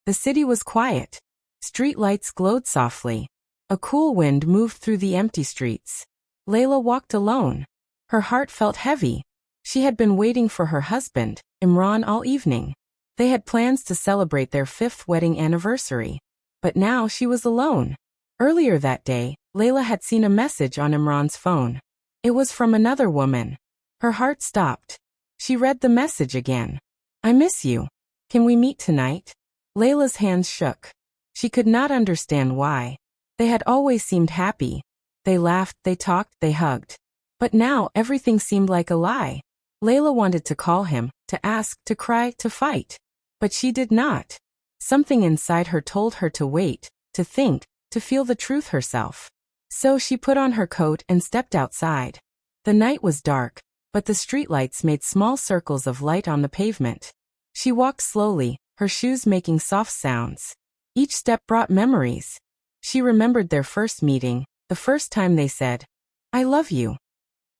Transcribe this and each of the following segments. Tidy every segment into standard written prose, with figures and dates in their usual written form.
The city was quiet. Street lights glowed softly. A cool wind moved through the empty streets. Layla walked alone. Her heart felt heavy. She had been waiting for her husband, Imran, all evening. They had plans to celebrate their 5th wedding anniversary. But now she was alone. Earlier that day, Layla had seen a message on Imran's phone. It was from another woman. Her heart stopped. She read the message again. "I miss you. Can we meet tonight?" Layla's hands shook. She could not understand why. They had always seemed happy. They laughed, they talked, they hugged. But now everything seemed like a lie. Layla wanted to call him, to ask, to cry, to fight. But she did not. Something inside her told her to wait, to think, to feel the truth herself. So she put on her coat and stepped outside. The night was dark, but the streetlights made small circles of light on the pavement. She walked slowly, her shoes making soft sounds. Each step brought memories. She remembered their first meeting, the first time they said, "I love you."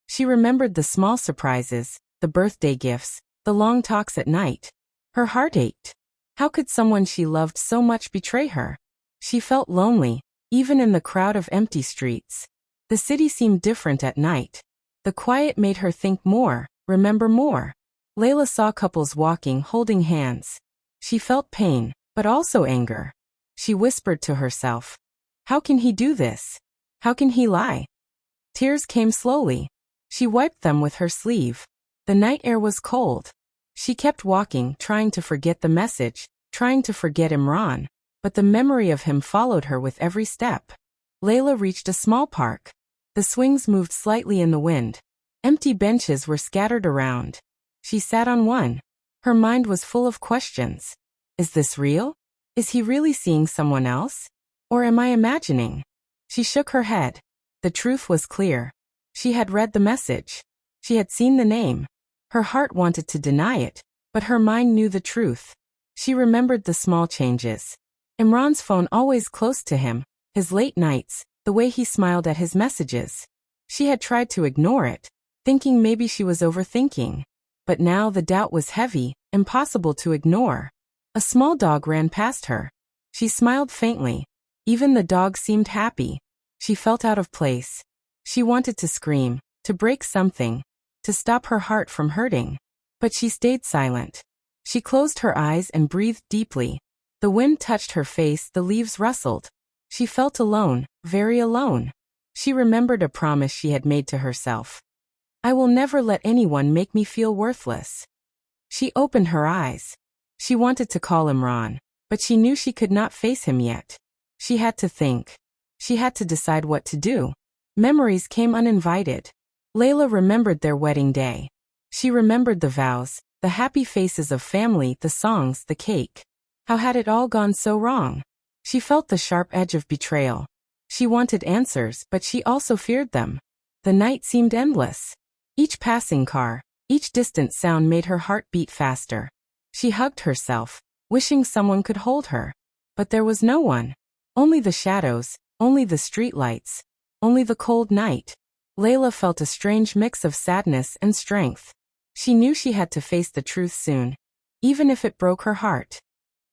She remembered the small surprises, the birthday gifts, the long talks at night. Her heart ached. How could someone she loved so much betray her? She felt lonely, even in the crowd of empty streets. The city seemed different at night. The quiet made her think more, remember more. Layla saw couples walking, holding hands. She felt pain, but also anger. She whispered to herself, "How can he do this? How can he lie?" Tears came slowly. She wiped them with her sleeve. The night air was cold. She kept walking, trying to forget the message, trying to forget Imran, but the memory of him followed her with every step. Layla reached a small park. The swings moved slightly in the wind. Empty benches were scattered around. She sat on one. Her mind was full of questions. Is this real? Is he really seeing someone else? Or am I imagining? She shook her head. The truth was clear. She had read the message. She had seen the name. Her heart wanted to deny it, but her mind knew the truth. She remembered the small changes. Imran's phone always close to him, his late nights, the way he smiled at his messages. She had tried to ignore it, thinking maybe she was overthinking. But now the doubt was heavy, impossible to ignore. A small dog ran past her. She smiled faintly. Even the dog seemed happy. She felt out of place. She wanted to scream, to break something, to stop her heart from hurting. But she stayed silent. She closed her eyes and breathed deeply. The wind touched her face, the leaves rustled. She felt alone, very alone. She remembered a promise she had made to herself. "I will never let anyone make me feel worthless." She opened her eyes. She wanted to call Imran, but she knew she could not face him yet. She had to think. She had to decide what to do. Memories came uninvited. Layla remembered their wedding day. She remembered the vows, the happy faces of family, the songs, the cake. How had it all gone so wrong? She felt the sharp edge of betrayal. She wanted answers, but she also feared them. The night seemed endless. Each passing car, each distant sound made her heart beat faster. She hugged herself, wishing someone could hold her. But there was no one. Only the shadows, only the streetlights, only the cold night. Layla felt a strange mix of sadness and strength. She knew she had to face the truth soon, even if it broke her heart.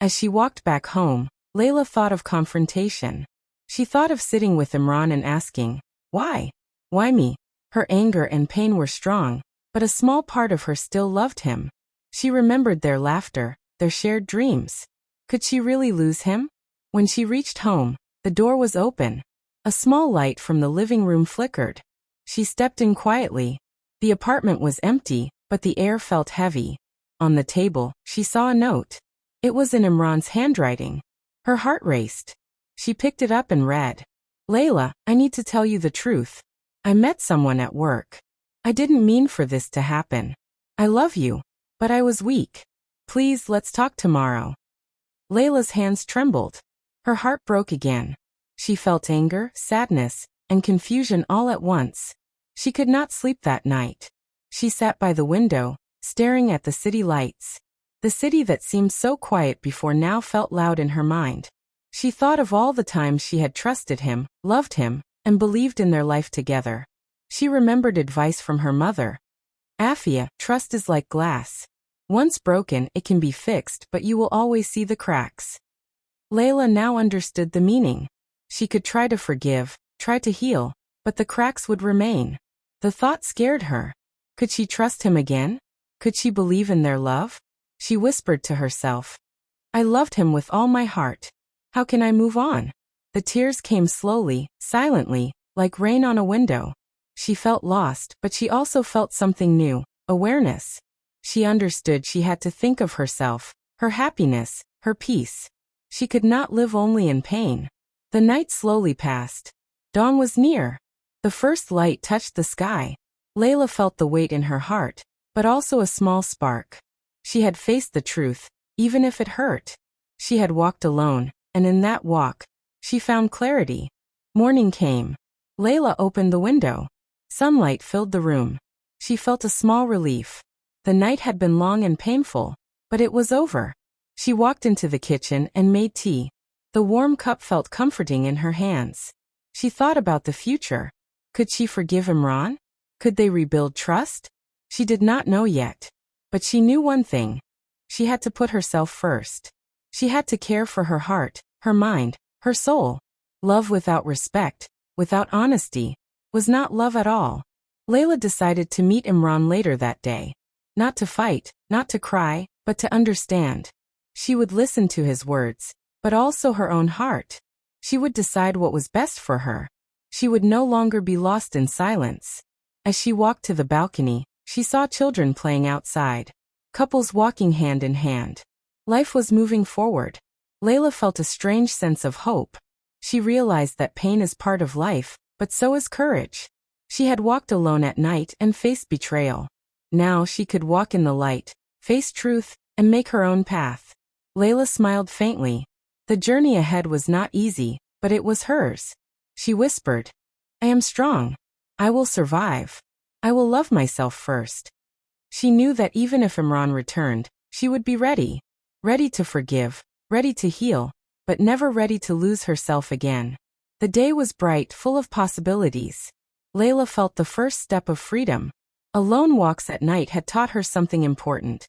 As she walked back home, Layla thought of confrontation. She thought of sitting with Imran and asking, "Why? Why me?" Her anger and pain were strong, but a small part of her still loved him. She remembered their laughter, their shared dreams. Could she really lose him? When she reached home, the door was open. A small light from the living room flickered. She stepped in quietly. The apartment was empty, but the air felt heavy. On the table, she saw a note. It was in Imran's handwriting. Her heart raced. She picked it up and read, "Layla, I need to tell you the truth. I met someone at work. I didn't mean for this to happen. I love you, but I was weak. Please, let's talk tomorrow." Layla's hands trembled. Her heart broke again. She felt anger, sadness, and confusion all at once. She could not sleep that night. She sat by the window, staring at the city lights. The city that seemed so quiet before now felt loud in her mind. She thought of all the times she had trusted him, loved him, and believed in their life together. She remembered advice from her mother. "Afia, trust is like glass. Once broken, it can be fixed, but you will always see the cracks." Layla now understood the meaning. She could try to forgive, try to heal, but the cracks would remain. The thought scared her. Could she trust him again? Could she believe in their love? She whispered to herself. I loved him with all my heart. How can I move on? The tears came slowly, silently, like rain on a window. She felt lost, but she also felt something new, awareness. She understood she had to think of herself, her happiness, her peace. She could not live only in pain. The night slowly passed. Dawn was near. The first light touched the sky. Layla felt the weight in her heart, but also a small spark. She had faced the truth, even if it hurt. She had walked alone, and in that walk, she found clarity. Morning came. Layla opened the window. Sunlight filled the room. She felt a small relief. The night had been long and painful, but it was over. She walked into the kitchen and made tea. The warm cup felt comforting in her hands. She thought about the future. Could she forgive Imran? Could they rebuild trust? She did not know yet. But she knew one thing. She had to put herself first. She had to care for her heart, her mind, her soul. Love without respect, without honesty, was not love at all. Layla decided to meet Imran later that day. Not to fight, not to cry, but to understand. She would listen to his words, but also her own heart. She would decide what was best for her. She would no longer be lost in silence. As she walked to the balcony, she saw children playing outside. Couples walking hand in hand. Life was moving forward. Layla felt a strange sense of hope. She realized that pain is part of life, but so is courage. She had walked alone at night and faced betrayal. Now she could walk in the light, face truth, and make her own path. Layla smiled faintly. The journey ahead was not easy, but it was hers. She whispered, I am strong. I will survive. I will love myself first. She knew that even if Imran returned, she would be ready. Ready to forgive, ready to heal, but never ready to lose herself again. The day was bright, full of possibilities. Layla felt the first step of freedom. Alone walks at night had taught her something important.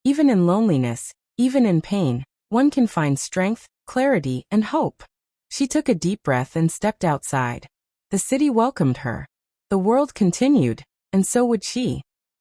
Even in loneliness, even in pain, one can find strength, clarity, and hope. She took a deep breath and stepped outside. The city welcomed her. The world continued, and so would she.